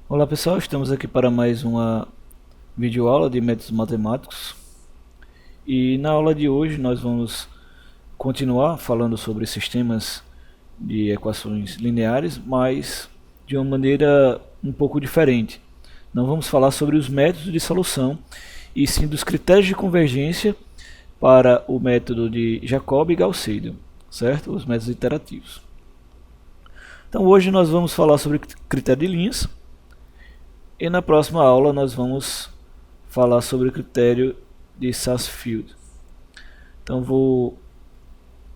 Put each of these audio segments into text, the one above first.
Olá pessoal, estamos aqui para mais uma videoaula de métodos matemáticos e na aula de hoje nós vamos continuar falando sobre sistemas de equações lineares, mas de uma maneira um pouco diferente. Não vamos falar sobre os métodos de solução e sim dos critérios de convergência para o método de Jacobi e Gauss-Seidel, certo? Os métodos iterativos. Então hoje nós vamos falar sobre critério de linhas. E na próxima aula nós vamos falar sobre o critério de Sarsfield. Então vou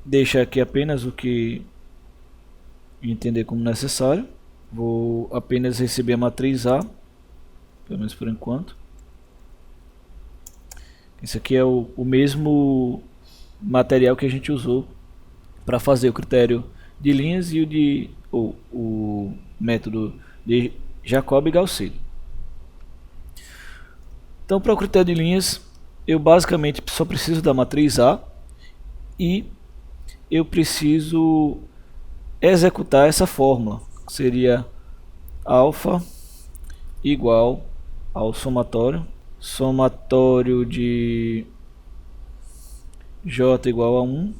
deixar aqui apenas o que entender como necessário. Vou apenas receber a matriz A, pelo menos por enquanto. Esse aqui é o mesmo material que a gente usou para fazer o critério de linhas e o método de Jacobi e Gauss-Seidel. Então, para o critério de linhas, eu basicamente só preciso da matriz A e eu preciso executar essa fórmula, que seria alfa igual ao somatório de j igual a 1,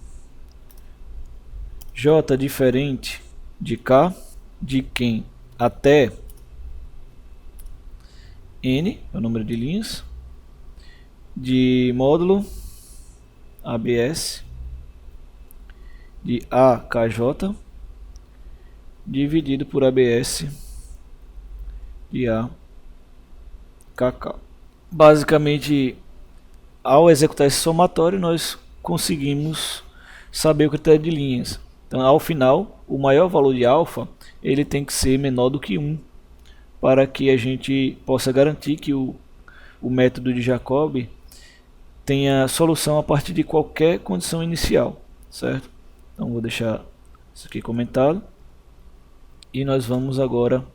j diferente de k, de quem até n, é o número de linhas, de módulo ABS de AKJ dividido por ABS de AKK. Basicamente, ao executar esse somatório, nós conseguimos saber o critério de linhas. Então, ao final, o maior valor de alfa ele tem que ser menor do que 1, para que a gente possa garantir que o método de Jacobi tenha solução a partir de qualquer condição inicial, certo? Então vou deixar isso aqui comentado e nós vamos agora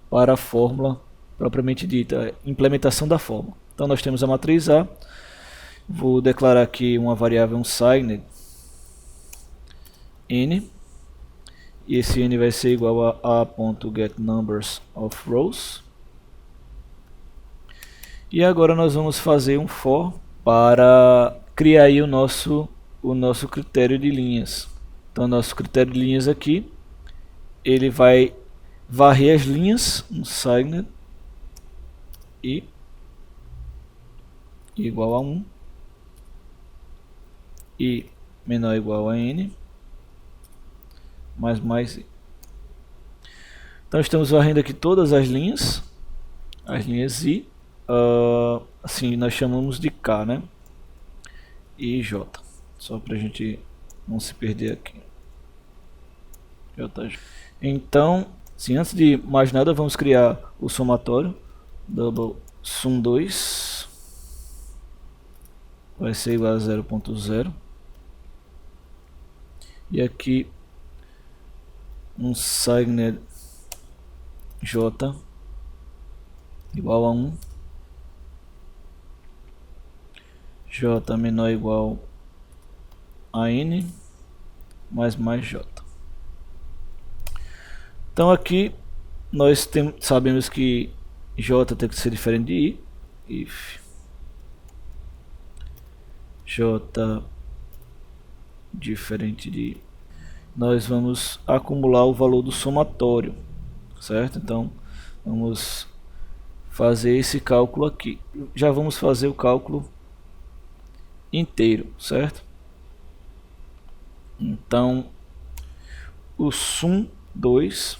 para a fórmula propriamente dita, implementação da fórmula. Então nós temos a matriz A, vou declarar aqui uma variável unsigned n, e esse n vai ser igual a a.getNumbers of rows. E agora nós vamos fazer um for para criar aí o nosso critério de linhas. Então nosso critério de linhas aqui, ele vai varrer as linhas no signed e igual a 1 e menor ou igual a n mais i. Então estamos varrendo aqui todas as linhas i, assim nós chamamos de k, né? E j, só para a gente não se perder aqui. J. Então, assim, antes de mais nada, vamos criar o somatório double sum2 vai ser igual a 0.0 e aqui um signed j igual a 1, j menor ou igual a n mais j. Então aqui nós sabemos que j tem que ser diferente de i, if j diferente de i, nós vamos acumular o valor do somatório, certo? Então vamos fazer esse cálculo aqui. Já vamos fazer o cálculo inteiro, certo? Então o sum2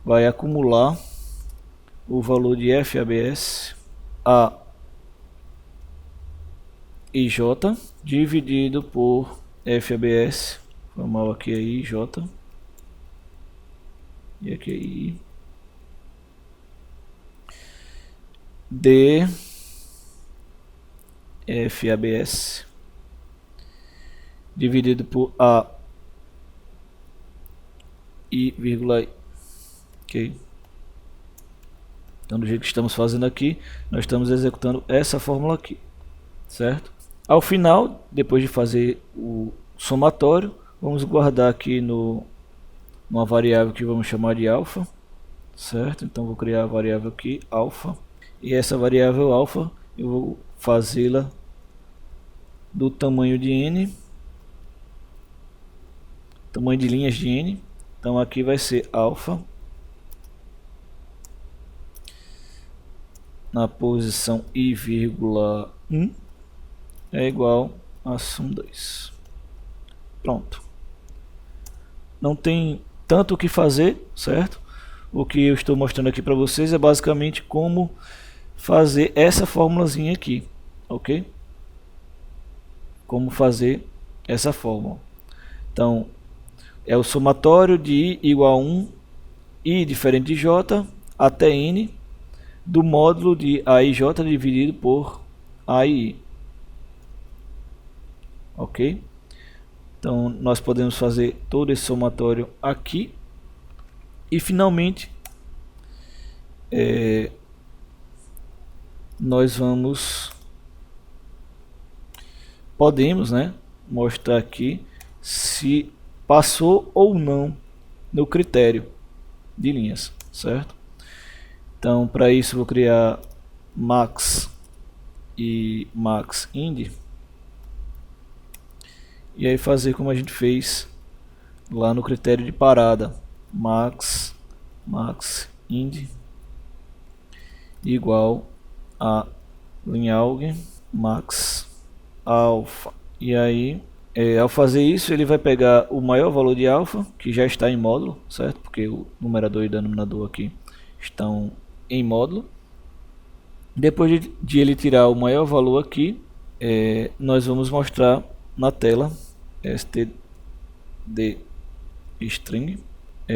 vai acumular o valor de FABS A e J dividido por FABS, formal aqui é IJ e aqui é I, D FABS dividido por A I, vírgula I. Ok. Então, do jeito que estamos fazendo aqui, nós estamos executando essa fórmula aqui, certo? Ao final, depois de fazer o somatório, vamos guardar aqui numa variável que vamos chamar de alfa, certo? Então vou criar a variável aqui, alfa, e essa variável alfa eu vou fazê-la do tamanho de n, tamanho de linhas de n. Então aqui vai ser alfa na posição i,1 é igual a sum2. Pronto. Não tem tanto o que fazer, certo? O que eu estou mostrando aqui para vocês é basicamente como fazer essa formulazinha aqui, ok? Como fazer essa fórmula. Então, é o somatório de i igual a 1, i diferente de j, até n, do módulo de aij dividido por ai. Ok? Então, nós podemos fazer todo esse somatório aqui. E, finalmente, nós podemos, né, mostrar aqui se passou ou não no critério de linhas, certo? Então, para isso, vou criar max e max indi. E aí fazer como a gente fez lá no critério de parada. Max indi igual a linhalg max alfa. E aí, ao fazer isso, ele vai pegar o maior valor de alfa, que já está em módulo, certo? Porque o numerador e o denominador aqui estão em módulo. Depois de ele tirar o maior valor aqui, nós vamos mostrar na tela std string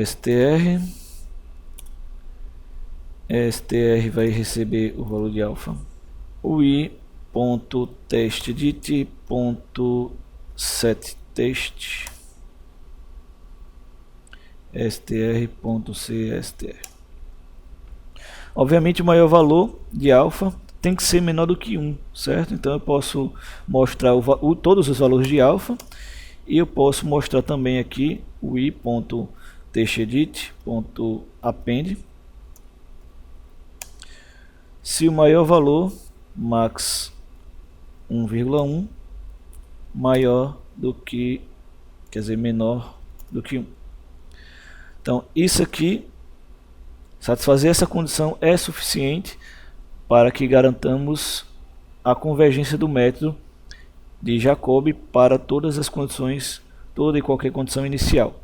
str vai receber o valor de alfa, o i.textdit.setText str.cstr. Obviamente o maior valor de alfa tem que ser menor do que 1, certo? Então eu posso mostrar todos os valores de alfa, e eu posso mostrar também aqui o i.textedit.append. Se o maior valor, max 1,1, maior do que, quer dizer, menor do que 1. Então isso aqui, satisfazer essa condição é suficiente para que garantamos a convergência do método de Jacobi para todas as condições, toda e qualquer condição inicial,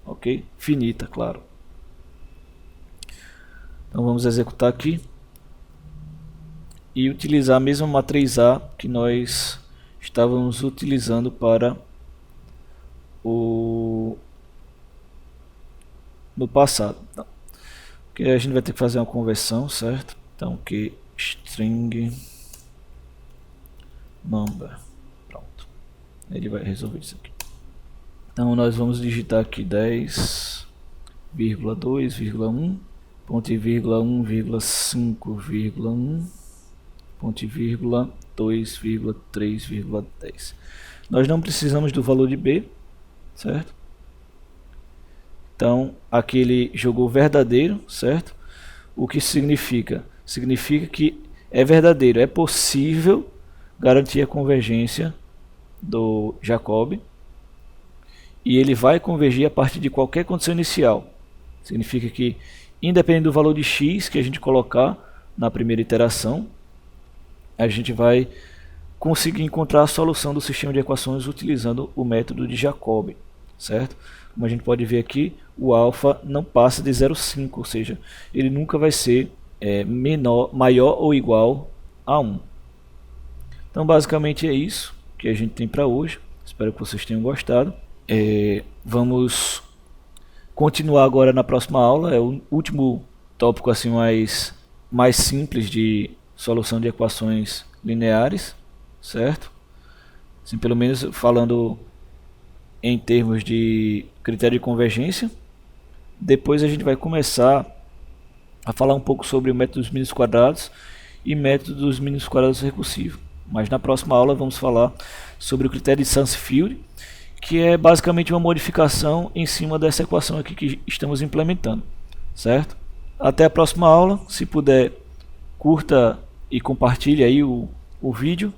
ok? Finita, claro. Então vamos executar aqui e utilizar a mesma matriz A que nós estávamos utilizando para no passado. Então, que a gente vai ter que fazer uma conversão, certo? Então que string number, pronto, ele vai resolver isso aqui. Então nós vamos digitar aqui 10,2,1, ponto e vírgula 1,5,1, ponto e vírgula 2,3,10. Nós não precisamos do valor de b, certo? Então aqui ele jogou verdadeiro, certo? O que significa? Significa que é verdadeiro, é possível garantir a convergência do Jacobi, e ele vai convergir a partir de qualquer condição inicial. Significa que, independente do valor de x que a gente colocar na primeira iteração, a gente vai conseguir encontrar a solução do sistema de equações utilizando o método de Jacobi, certo? Como a gente pode ver aqui, o alfa não passa de 0,5, ou seja, ele nunca vai ser maior ou igual a 1. Então basicamente é isso que a gente tem para hoje. Espero que vocês tenham gostado. Vamos continuar agora na próxima aula. É o último tópico assim mais simples de solução de equações lineares, certo? Assim, pelo menos falando em termos de critério de convergência. Depois a gente vai começar a falar um pouco sobre o método dos mínimos quadrados e método dos mínimos quadrados recursivo. Mas na próxima aula vamos falar sobre o critério de Sansfield, que é basicamente uma modificação em cima dessa equação aqui que estamos implementando, certo? Até a próxima aula. Se puder, curta e compartilhe aí o vídeo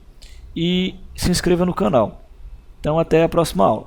e se inscreva no canal. Então até a próxima aula.